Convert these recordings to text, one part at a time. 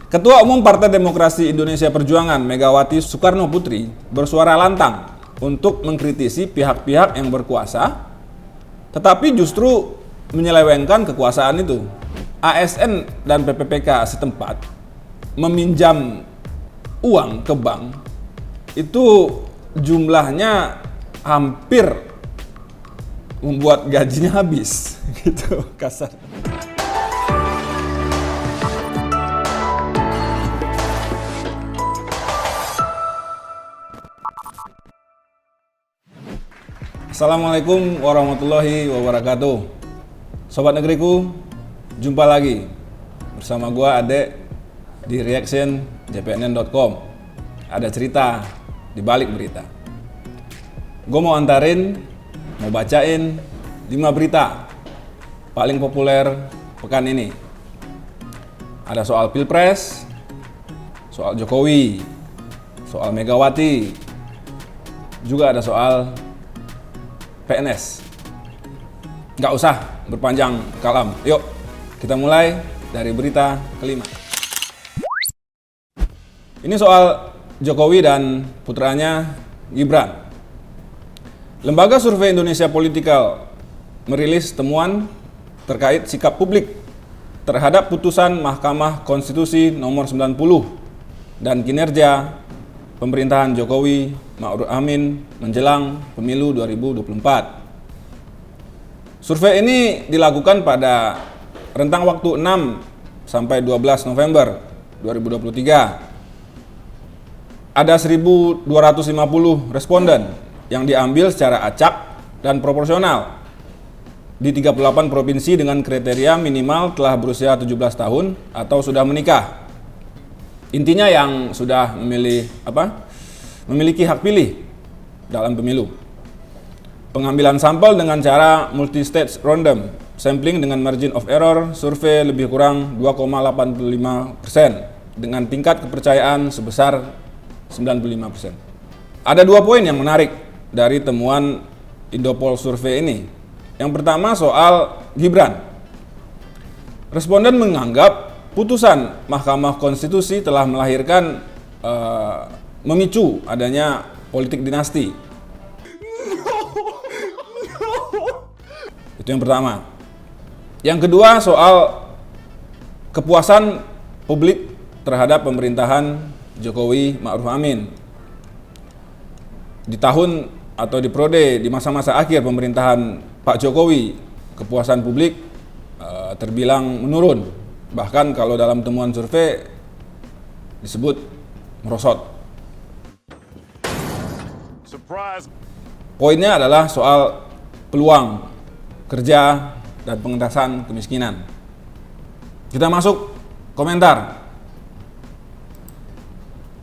Ketua Umum Partai Demokrasi Indonesia Perjuangan Megawati Soekarno Putri bersuara lantang untuk mengkritisi pihak-pihak yang berkuasa, tetapi justru menyelewengkan kekuasaan itu. ASN dan PPPK setempat meminjam uang ke bank itu jumlahnya hampir membuat gajinya habis, gitu kasar. Assalamualaikum warahmatullahi wabarakatuh. Sobat negeriku, jumpa lagi bersama gua Ade di reaction jpnn.com. Ada cerita di balik berita. Gue mau bacain 5 berita paling populer pekan ini. Ada soal Pilpres, soal Jokowi, soal Megawati, juga ada soal PNS. Nggak usah berpanjang kalam. Yuk, kita mulai dari berita kelima. Ini soal Jokowi dan putranya Gibran. Lembaga Survei Indonesia Political merilis temuan terkait sikap publik terhadap putusan Mahkamah Konstitusi nomor 90 dan kinerja pemerintahan Jokowi Ma'ruf Amin menjelang pemilu 2024. Survei ini dilakukan pada rentang waktu 6 sampai 12 November 2023. Ada 1.250 responden yang diambil secara acak dan proporsional di 38 provinsi dengan kriteria minimal telah berusia 17 tahun atau sudah menikah. Intinya yang sudah memiliki hak pilih dalam pemilu. Pengambilan sampel dengan cara multi-stage random sampling dengan margin of error survei lebih kurang 2,85% dengan tingkat kepercayaan sebesar 95%. Ada 2 poin yang menarik dari temuan Indopol survei ini. Yang pertama soal Gibran. Responden menganggap putusan Mahkamah Konstitusi telah melahirkan memicu adanya politik dinasti. Itu yang pertama. Yang kedua soal kepuasan publik terhadap pemerintahan Jokowi Ma'ruf Amin. Di tahun atau di periode di masa-masa akhir pemerintahan Pak Jokowi, kepuasan publik terbilang menurun. Bahkan kalau dalam temuan survei disebut merosot. Surprise. Poinnya adalah soal peluang kerja dan pengentasan kemiskinan. Kita masuk komentar.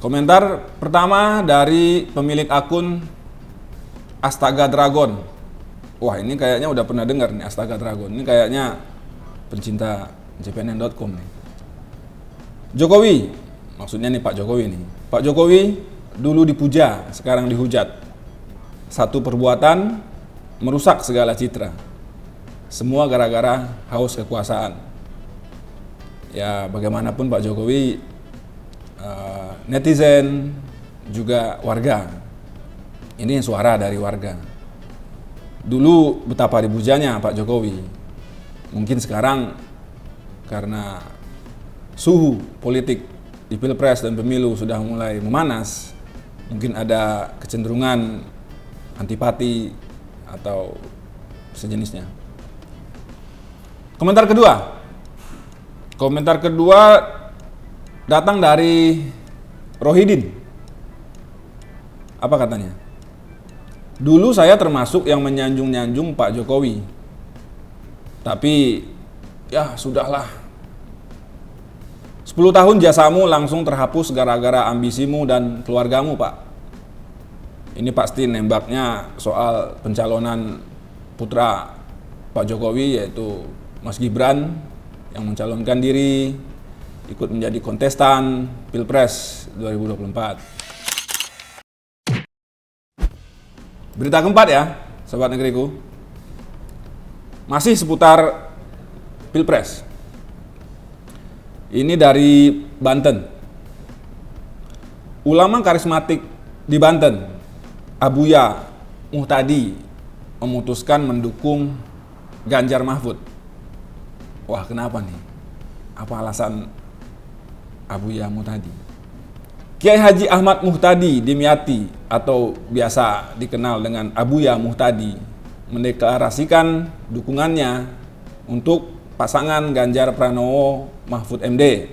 Komentar pertama dari pemilik akun Astaga Dragon. Wah, ini kayaknya udah pernah dengar nih Astaga Dragon. Ini kayaknya pencinta jpnn.com nih. Jokowi, maksudnya nih Pak Jokowi nih. Pak Jokowi dulu dipuja, sekarang dihujat. Satu perbuatan merusak segala citra. Semua gara-gara haus kekuasaan. Ya, bagaimanapun Pak Jokowi, netizen juga warga. Ini suara dari warga. Dulu betapa dipujanya Pak Jokowi. Mungkin sekarang karena suhu politik di Pilpres dan pemilu sudah mulai memanas, mungkin ada kecenderungan antipati atau sejenisnya. Komentar kedua datang dari Rohidin. Apa katanya? Dulu saya termasuk yang menyanjung-nyanjung Pak Jokowi. Tapi ya sudahlah. 10 tahun jasamu langsung terhapus gara-gara ambisimu dan keluargamu, Pak. Ini pasti nembaknya soal pencalonan putra Pak Jokowi, yaitu Mas Gibran, yang mencalonkan diri ikut menjadi kontestan Pilpres 2024. Berita keempat ya, sobat negeriku. Masih seputar Pilpres. Ini dari Banten. Ulama karismatik di Banten, Abuya Muhtadi, memutuskan mendukung Ganjar Mahfud. Wah, kenapa nih? Apa alasan Abuya Muhtadi? Kiai Haji Ahmad Muhtadi Dimyati atau biasa dikenal dengan Abuya Muhtadi mendeklarasikan dukungannya untuk pasangan Ganjar Pranowo Mahfud MD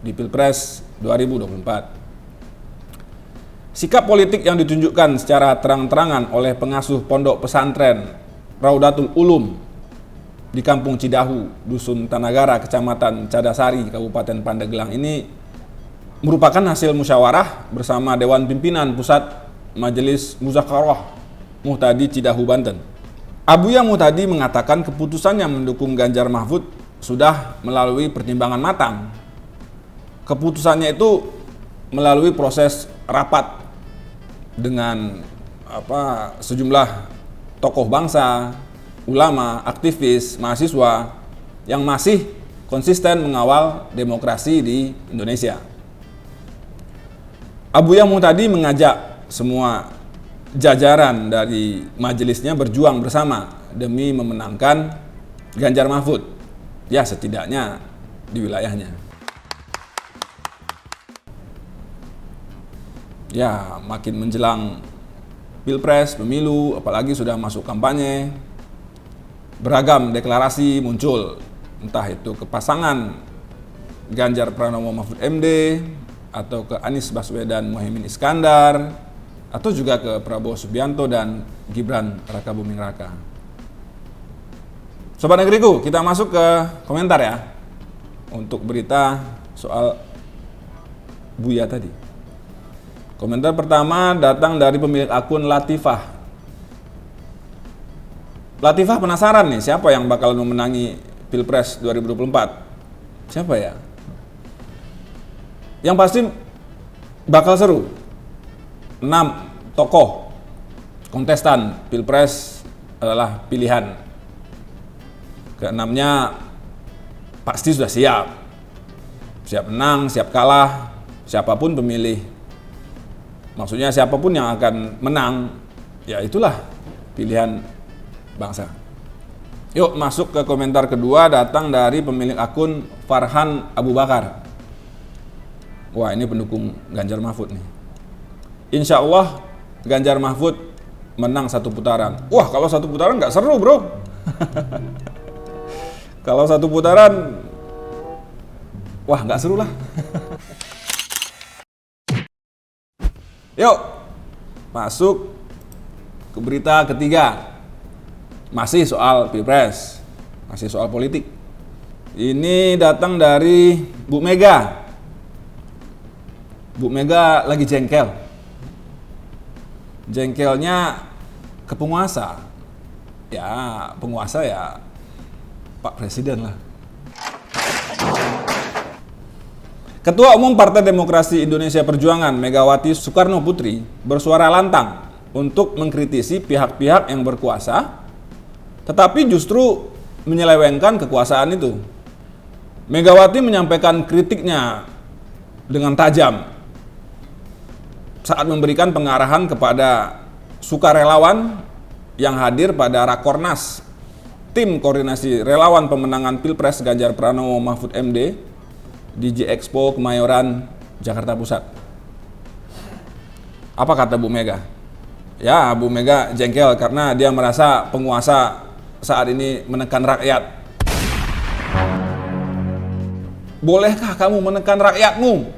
di Pilpres 2024. Sikap politik yang ditunjukkan secara terang-terangan oleh pengasuh pondok pesantren Raudatul Ulum di Kampung Cidahu, Dusun Tanagara, Kecamatan Cadasari, Kabupaten Pandeglang ini merupakan hasil musyawarah bersama Dewan Pimpinan Pusat Majelis Muzakarah Muhtadi Cidahu, Banten. Abuya Muhtadi mengatakan keputusannya mendukung Ganjar Mahfud sudah melalui pertimbangan matang. Keputusannya itu melalui proses rapat dengan sejumlah tokoh bangsa, ulama, aktivis, mahasiswa yang masih konsisten mengawal demokrasi di Indonesia. Abuya Muhtadi mengajak semua jajaran dari majelisnya berjuang bersama demi memenangkan Ganjar Mahfud, ya setidaknya di wilayahnya. Ya, makin menjelang Pilpres, pemilu, apalagi sudah masuk kampanye, beragam deklarasi muncul, entah itu ke pasangan Ganjar Pranowo Mahfud MD, atau ke Anies Baswedan Muhaimin Iskandar, atau juga ke Prabowo Subianto dan Gibran Raka Buming Raka. Sobat Negeriku, kita masuk ke komentar ya, untuk berita soal Buya tadi. Komentar pertama datang dari pemilik akun Latifah. Latifah penasaran nih, siapa yang bakal memenangi Pilpres 2024? Siapa ya? Yang pasti bakal seru. 6 tokoh kontestan Pilpres adalah pilihan. Keenamnya pasti sudah siap. Siap menang, siap kalah, siapapun pemilih. Maksudnya siapapun yang akan menang, ya itulah pilihan bangsa. Yuk masuk ke komentar kedua, datang dari pemilik akun Farhan Abu Bakar. Wah, ini pendukung Ganjar Mahfud nih. Insya Allah Ganjar Mahfud menang 1 putaran. Wah, kalau 1 putaran nggak seru bro. Kalau 1 putaran, wah nggak seru lah. Yuk, masuk ke berita ketiga. Masih soal Pilpres, masih soal politik. Ini datang dari Bu Mega. Bu Mega lagi jengkel. Jengkelnya ke penguasa. Ya, penguasa ya Pak Presiden lah. Ketua Umum Partai Demokrasi Indonesia Perjuangan Megawati Soekarno Putri bersuara lantang untuk mengkritisi pihak-pihak yang berkuasa, tetapi justru menyelewengkan kekuasaan itu. Megawati menyampaikan kritiknya dengan tajam saat memberikan pengarahan kepada sukarelawan yang hadir pada Rakornas Tim Koordinasi Relawan Pemenangan Pilpres Ganjar Pranowo Mahfud MD di J-Expo Kemayoran, Jakarta Pusat. Apa kata Bu Mega? Ya, Bu Mega jengkel karena dia merasa penguasa saat ini menekan rakyat. Bolehkah kamu menekan rakyatmu?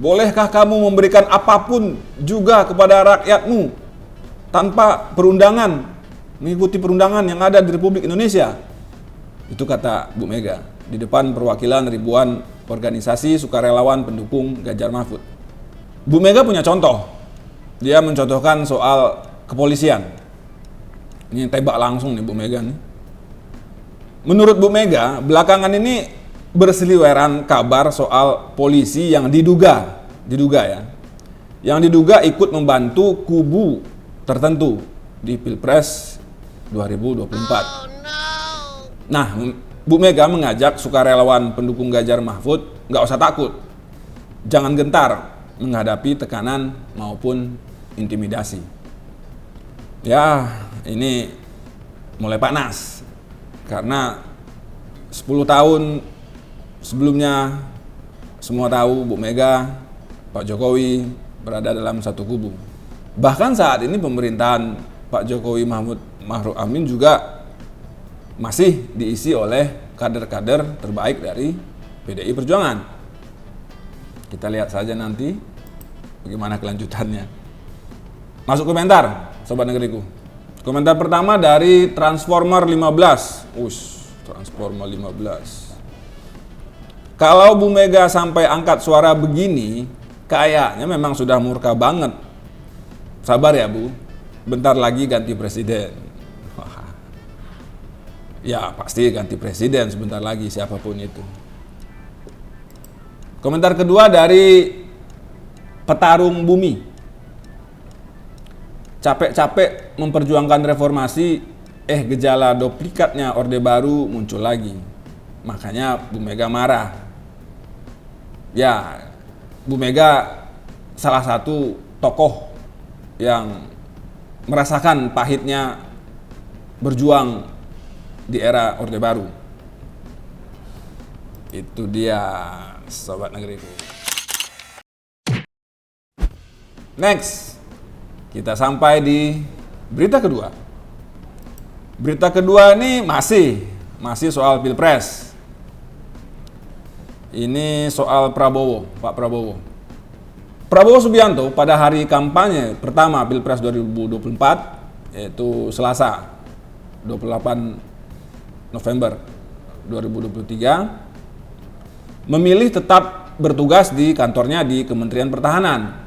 Bolehkah kamu memberikan apapun juga kepada rakyatmu tanpa perundangan, mengikuti perundangan yang ada di Republik Indonesia? Itu kata Bu Mega di depan perwakilan ribuan organisasi sukarelawan pendukung Ganjar Mahfud. Bu Mega punya contoh. Dia mencontohkan soal kepolisian. Ini tebak langsung nih Bu Mega nih. Menurut Bu Mega, belakangan ini berseliweran kabar soal polisi yang diduga ya, yang diduga ikut membantu kubu tertentu di Pilpres 2024. Nah, Bu Mega mengajak sukarelawan pendukung Ganjar Mahfud nggak usah takut. jangan gentar menghadapi tekanan maupun intimidasi. Ya, ini mulai panas karena 10 tahun sebelumnya semua tahu Bu Mega, Pak Jokowi berada dalam satu kubu. Bahkan saat ini pemerintahan Pak Jokowi Ma'ruf Amin juga masih diisi oleh kader-kader terbaik dari PDI Perjuangan. Kita lihat saja nanti bagaimana kelanjutannya. Masuk komentar, Sobat Negeriku. Komentar pertama dari Transformer 15. Transformer 15. Kalau Bu Mega sampai angkat suara begini, kayaknya memang sudah murka banget. Sabar ya Bu, bentar lagi ganti presiden. Ya pasti ganti presiden sebentar lagi, siapapun itu. Komentar kedua dari Petarung Bumi. Capek-capek memperjuangkan reformasi, gejala duplikatnya Orde Baru muncul lagi. Makanya Bu Mega marah. Ya, Bu Mega salah satu tokoh yang merasakan pahitnya berjuang di era Orde Baru. Itu dia, Sobat Negeriku. Next, kita sampai di berita kedua. Berita kedua ini masih soal Pilpres. Ini soal Prabowo, Pak Prabowo. Prabowo Subianto pada hari kampanye pertama Pilpres 2024, yaitu Selasa 28 November 2023, memilih tetap bertugas di kantornya di Kementerian Pertahanan.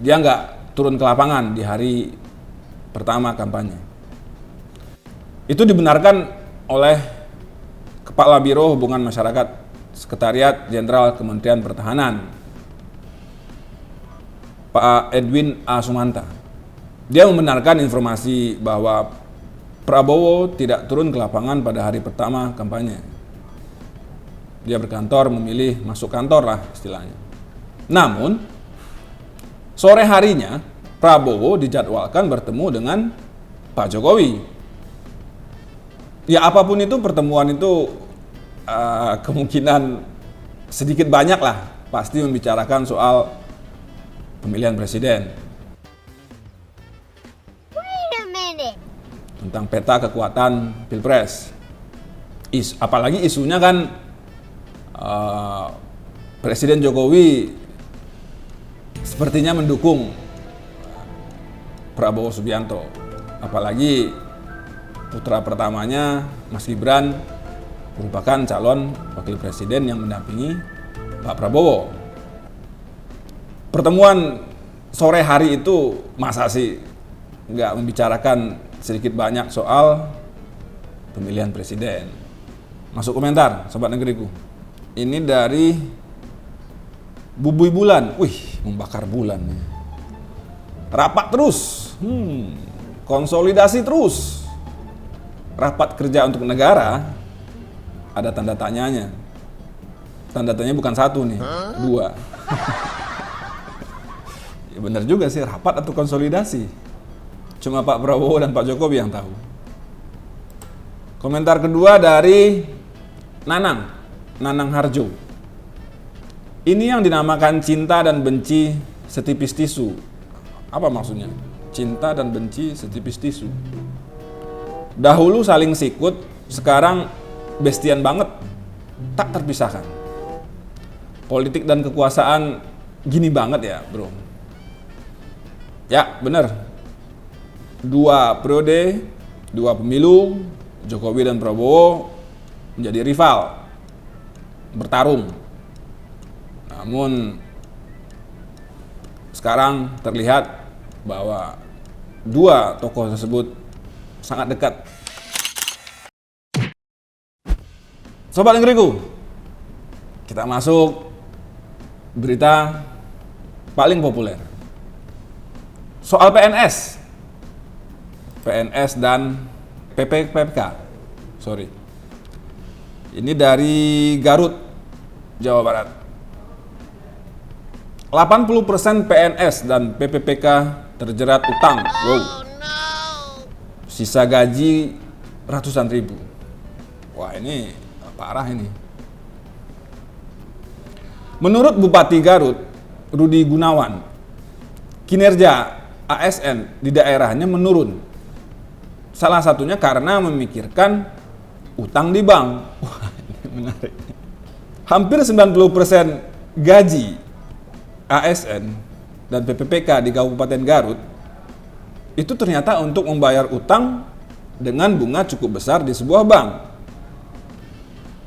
Dia nggak turun ke lapangan di hari pertama kampanye. Itu dibenarkan oleh Kepala Biro Hubungan Masyarakat Sekretariat Jenderal Kementerian Pertahanan, Pak Edwin A. Sumanta. Dia membenarkan informasi bahwa Prabowo tidak turun ke lapangan pada hari pertama kampanye. Dia berkantor, memilih masuk kantor lah istilahnya. Namun, sore harinya Prabowo dijadwalkan bertemu dengan Pak Jokowi. Ya apapun itu, pertemuan itu kemungkinan sedikit banyak lah pasti membicarakan soal pemilihan presiden. Tentang peta kekuatan Pilpres. Apalagi isunya kan Presiden Jokowi sepertinya mendukung Prabowo Subianto. Apalagi putra pertamanya, Mas Gibran, merupakan calon wakil presiden yang mendampingi Pak Prabowo. Pertemuan sore hari itu masa sih nggak membicarakan sedikit banyak soal pemilihan presiden. Masuk komentar, Sobat Negeriku. Ini dari Bubuy Bulan. Wih, membakar bulan. Rapat terus. Konsolidasi terus. Rapat kerja untuk negara, ada tanda tanyanya. Tanda tanya bukan satu nih, dua. Ya benar juga sih, rapat atau konsolidasi. Cuma Pak Prabowo dan Pak Jokowi yang tahu. Komentar kedua dari Nanang Harjo. Ini yang dinamakan cinta dan benci setipis tisu. Apa maksudnya? Cinta dan benci setipis tisu. Dahulu saling sikut, sekarang bestian banget, tak terpisahkan. Politik dan kekuasaan gini banget ya bro. Ya bener, 2 periode, 2 pemilu, Jokowi dan Prabowo menjadi rival, bertarung. Namun sekarang terlihat bahwa 2 tokoh tersebut sangat dekat. Sobat Negeriku, kita masuk berita paling populer. Soal PNS dan PPK. Ini dari Garut, Jawa Barat. 80% PNS dan PPPK terjerat utang. Wow. Sisa gaji ratusan ribu. Wah, ini parah ini. Menurut Bupati Garut, Rudi Gunawan, kinerja ASN di daerahnya menurun. Salah satunya karena memikirkan utang di bank. Wah, ini menarik. Hampir 90% gaji ASN dan PPPK di Kabupaten Garut itu ternyata untuk membayar utang dengan bunga cukup besar di sebuah bank.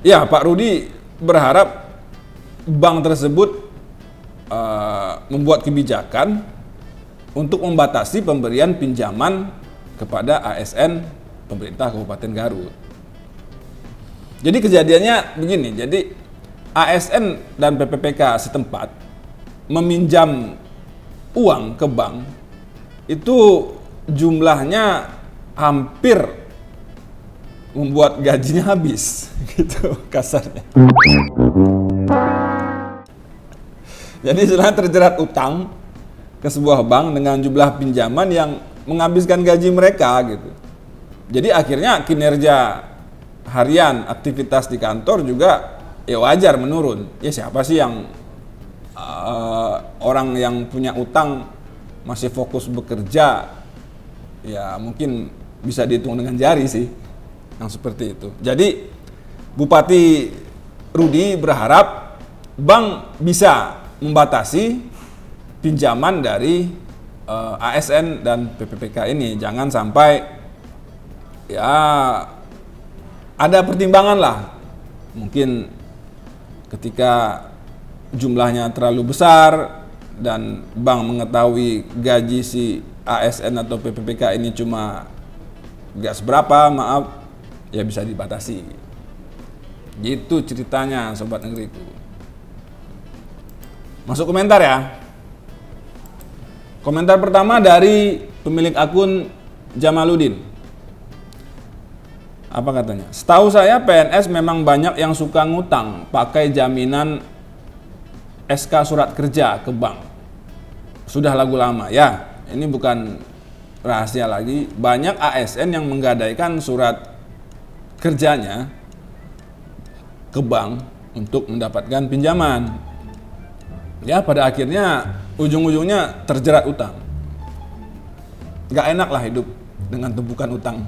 Ya, Pak Rudi berharap bank tersebut membuat kebijakan untuk membatasi pemberian pinjaman kepada ASN pemerintah Kabupaten Garut. Jadi kejadiannya begini, jadi ASN dan PPPK setempat meminjam uang ke bank itu jumlahnya hampir membuat gajinya habis, gitu kasarnya. Jadi setelah terjerat utang ke sebuah bank dengan jumlah pinjaman yang menghabiskan gaji mereka gitu. Jadi akhirnya kinerja harian aktivitas di kantor juga ya wajar menurun. Ya siapa sih yang orang yang punya utang masih fokus bekerja, ya mungkin bisa dihitung dengan jari sih yang seperti itu. Jadi Bupati Rudi berharap bank bisa membatasi pinjaman dari ASN dan PPPK ini. Jangan sampai ya ada pertimbangan lah. Mungkin ketika jumlahnya terlalu besar dan bank mengetahui gaji si ASN atau PPPK ini cuma gak seberapa, maaf, ya bisa dibatasi. Gitu ceritanya Sobat Negeriku. Masuk komentar ya. Komentar pertama dari pemilik akun Jamaluddin. Apa katanya? Setahu saya PNS memang banyak yang suka ngutang pakai jaminan SK surat kerja ke bank. Sudah lagu lama ya. Ini bukan rahasia lagi. Banyak ASN yang menggadaikan surat kerjanya ke bank untuk mendapatkan pinjaman. Ya pada akhirnya ujung-ujungnya terjerat utang. Gak enak lah hidup dengan tumpukan utang.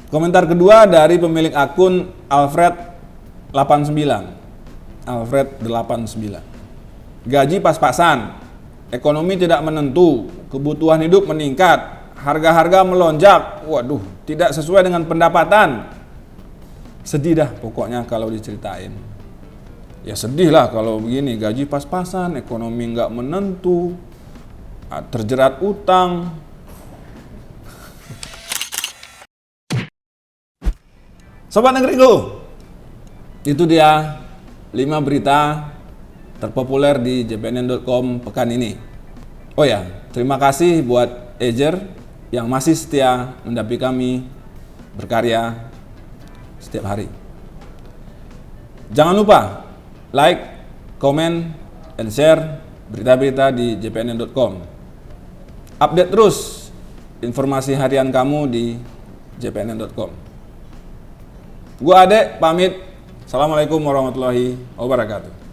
Komentar kedua dari pemilik akun Alfred89. Gaji pas-pasan, ekonomi tidak menentu, kebutuhan hidup meningkat, harga-harga melonjak. Waduh, tidak sesuai dengan pendapatan. Sedih dah pokoknya kalau diceritain. Ya sedih lah kalau begini, gaji pas-pasan, ekonomi nggak menentu, terjerat utang. Sobat Negeriku, itu dia 5 berita terpopuler di jpnn.com pekan ini. Oh ya, terima kasih buat Ejer yang masih setia mendampingi kami berkarya setiap hari. Jangan lupa like, comment, and share berita-berita di jpnn.com. Update terus informasi harian kamu di jpnn.com. Gua Ade pamit. Assalamualaikum warahmatullahi wabarakatuh.